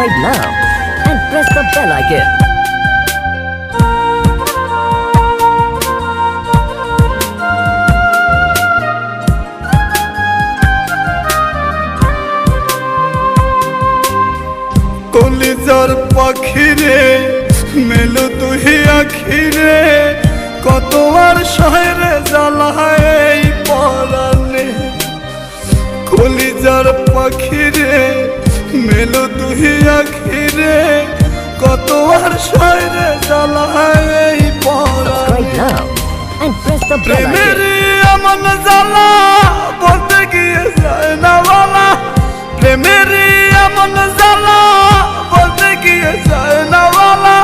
Subscribe now and press the bell icon. কলিজার পাখিরে মেলো তুই আখিরে কত আর শহরে জ্বালায় এই পরাণে কলিজার পাখিরে মেলো তুই আখিরে কত আর শহরে জ্বালায় এই পরাণে Subscribe now and press the bell প্রেমের icon. এমন জ্বালা বলতে গিয়ে যায় না বলা প্রেমের এমন জ্বালা বলতে গিয়ে যায় না বলা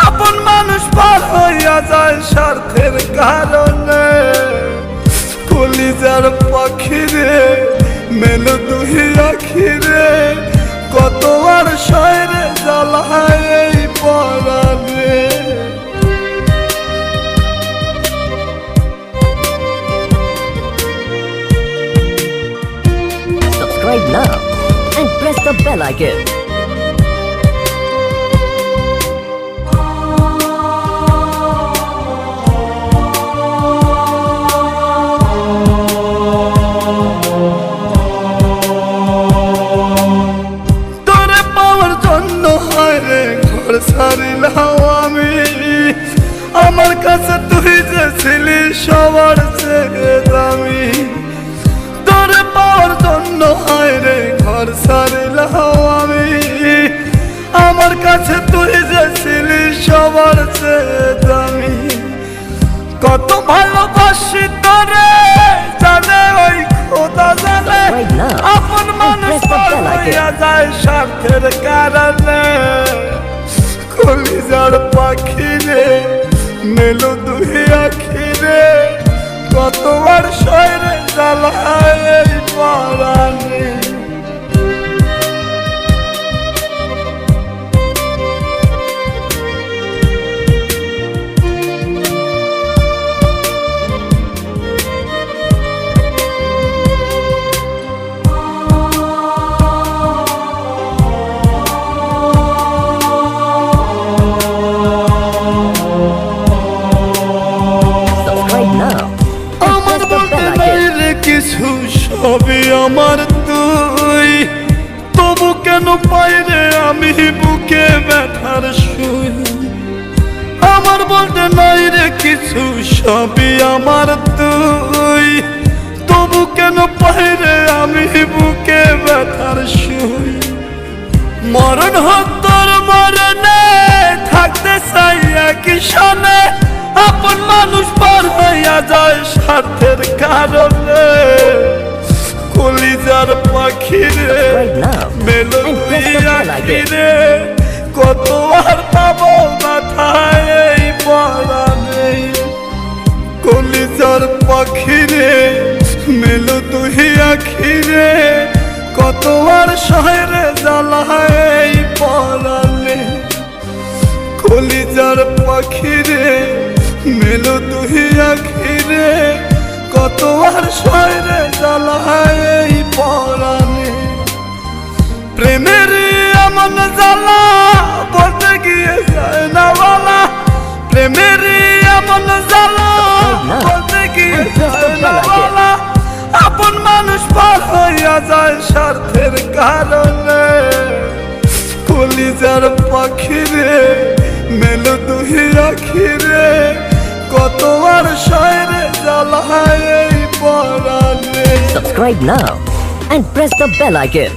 আপন মানুষ পার হইয়া যায় স্বার্থের কারণে কলিজার পাখিরে মেলো তুই আখিরে কত আর শহরে জ্বালায় এই পরাণে Subscribe now and press the bell icon. তোরে পাওয়ার জন্য হয় রে ঘর ছাড়িলাম আমি আমার কাছে তুই যে ছিলি সবার চেয়ে দামি তোরে পাওয়ার জন্য হয় রে ঘর ছাড়িলাম আমি আমার কাছে তুই যে ছিলি সবার চেয়ে দামি কত ভালোবাসি তোরে জানে ওই খোদা জানে Subscribe now আপন and মানুষ press the bell হইয়া icon. যায় স্বার্থের কারণে কলিজার পাখিরে মেলো তুই আখিরে কত আর শহরে জ্বালায় এই পরাণে Subscribe now and আমার press the বলতে bell নাই icon. রে কিছু সবই আমার তুই তবু কেন পাই রে আমি বুকে ব্যথার শুই আমার বলতে নাই রে কিছু সবই আমার তুই তবু কেন পাই রে আমি বুকে ব্যথার শুই মরণ হত্যার মরণে থাকতে চাই একই সনে আপন মানুষ পার হইয়া যায় স্বার্থের কারণে কলিজার পাখিরে Subscribe now মেলো and তুই press the bell icon. আখিরে কত আর পাবো মাথায় এই পরাণে কলিজার পাখিরে মেলো তুই আখিরে কত আর শহরে জ্বালায় এই পরাণে কলিজার পাখিরে মেলো তুই আখিরে কত আর শহরে জ্বালায় এই পরাণে প্রেমের এমন জ্বালা বলতে গিয়ে যায় না বলা প্রেমের এমন জ্বালা বলতে গিয়ে যায় না বলা আপন মানুষ পার হইয়া যায় স্বার্থের কারণে কলিজার পাখিরে মেলো তুই আখিরে কত আর শহরে জ্বালায় এই পরাণে Subscribe now and press the bell icon.